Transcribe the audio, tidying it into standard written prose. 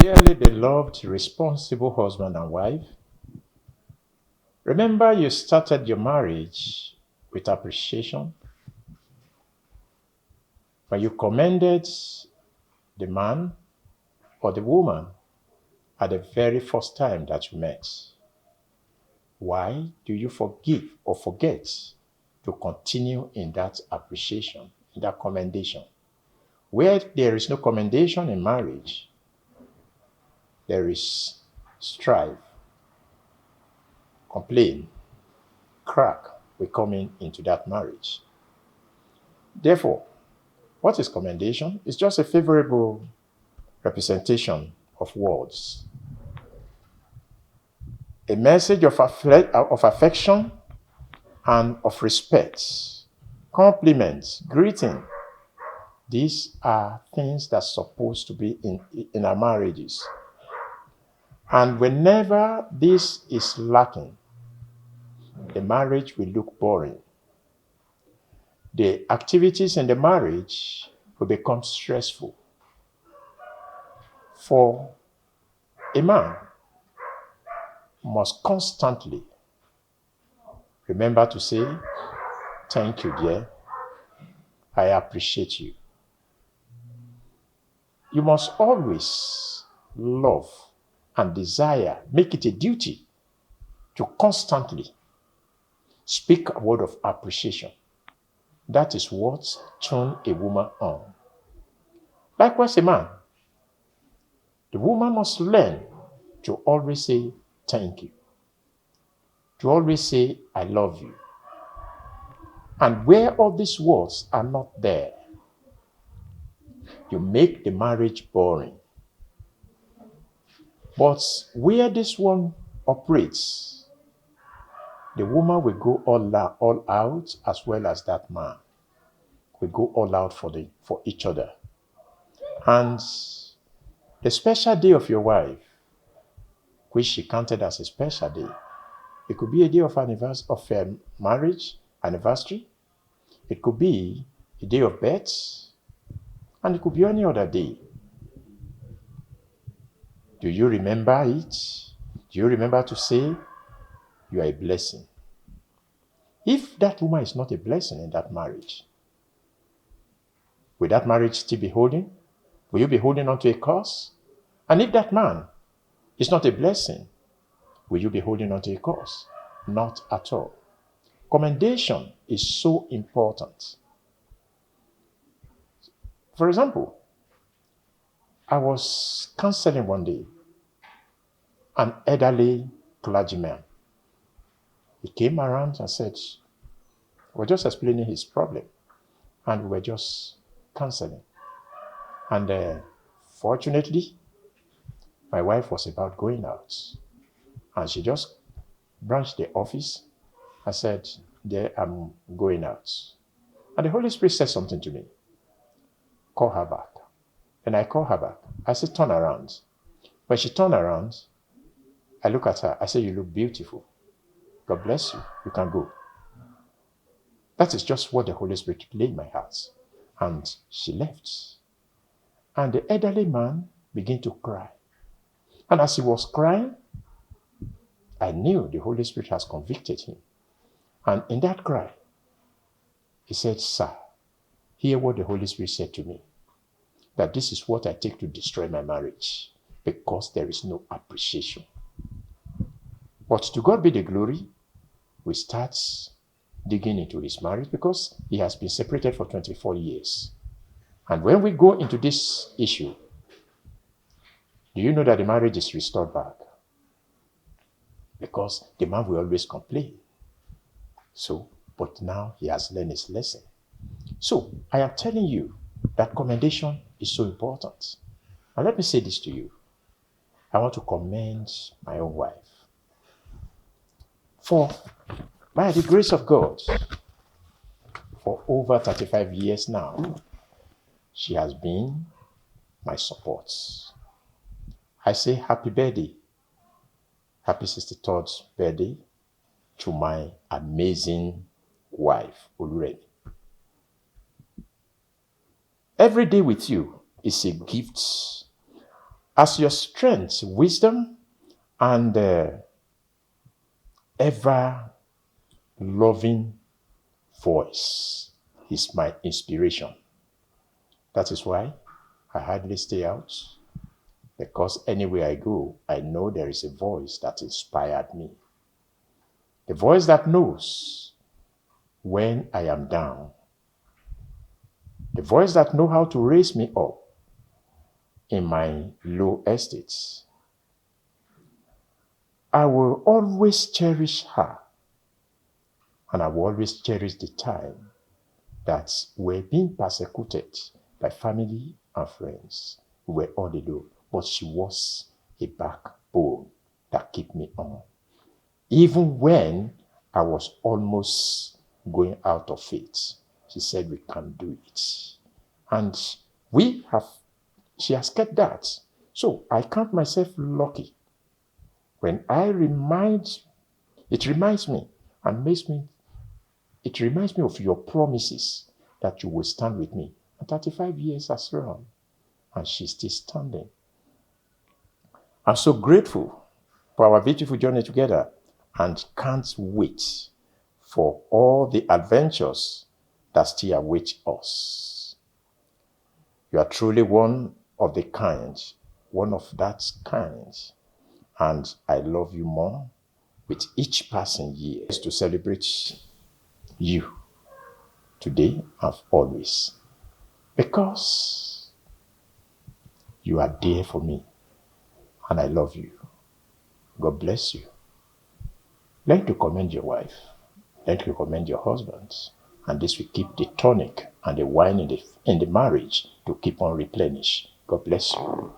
Dearly beloved, responsible husband and wife, remember you started your marriage with appreciation when you commended the man or the woman at the very first time that you met. Why do you forgive or forget to continue in that appreciation, in that commendation? Where there is no commendation in marriage, there is strife, complaint, crack will come into that marriage. Therefore, what is commendation? It's just a favorable representation of words. A message of affection and of respect, compliments, greeting. These are things that's supposed to be in our marriages. And whenever this is lacking, the marriage will look boring. The activities in the marriage will become stressful. For a man must constantly remember to say, "Thank you, dear. I appreciate you." You must always love and desire, make it a duty to constantly speak a word of appreciation. That is what turns a woman on. Likewise, a man, the woman must learn to always say thank you, to always say I love you. And where all these words are not there, you make the marriage boring. But where this one operates, the woman will go all out, as well as that man will go all out for each other. And the special day of your wife, which she counted as a special day, it could be a day of marriage anniversary. It could be a day of birth, and it could be any other day. Do you remember it? Do you remember to say you are a blessing? If that woman is not a blessing in that marriage, will that marriage still be holding? Will you be holding on to a curse? And if that man is not a blessing, will you be holding on to a curse? Not at all. Commendation is so important. For example, I was counseling one day an elderly clergyman. He came around and said, we're just explaining his problem, and we were just counseling. And fortunately, my wife was about going out, and she just branched the office and said, "There, I'm going out." And the Holy Spirit said something to me. Call her back. And I call her back. I said, turn around. When she turned around, I look at her. I said, "You look beautiful. God bless you. You can go." That is just what the Holy Spirit laid in my heart. And she left. And the elderly man began to cry. And as he was crying, I knew the Holy Spirit has convicted him. And in that cry, he said, "Sir, hear what the Holy Spirit said to me. That this is what I take to destroy my marriage, because there is no appreciation." But to God be the glory, we start digging into his marriage, because he has been separated for 24 years. And when we go into this issue, do you know that the marriage is restored back? Because the man will always complain. So, but now he has learned his lesson. So, I am telling you that commendation is so important. And let me say this to you. I want to commend my own wife. For, by the grace of God, for over 35 years now, she has been my support. I say happy birthday, happy 63rd birthday to my amazing wife, Ulredi. Every day with you is a gift As your strength, wisdom, and ever loving voice is my inspiration. That is why I hardly stay out, because anywhere I go, I know there is a voice that inspired me. The voice that knows when I am down. The voice that knows how to raise me up in my low estates. I will always cherish her, and I will always cherish the time that we're being persecuted by family and friends. We were all alone, but she was a backbone that kept me on. Even when I was almost going out of faith, she said, we can do it. And she has kept that. So I count myself lucky when it reminds me of your promises that you will stand with me. And 35 years has run, and she's still standing. I'm so grateful for our beautiful journey together, and can't wait for all the adventures that still await us. You are truly one of that kind, and I love you more with each passing year. Is to celebrate you today and always, because you are there for me, and I love you. God bless you. Learn to commend your wife. Learn to commend your husband. And this will keep the tonic and the wine in the marriage to keep on replenish. God bless you.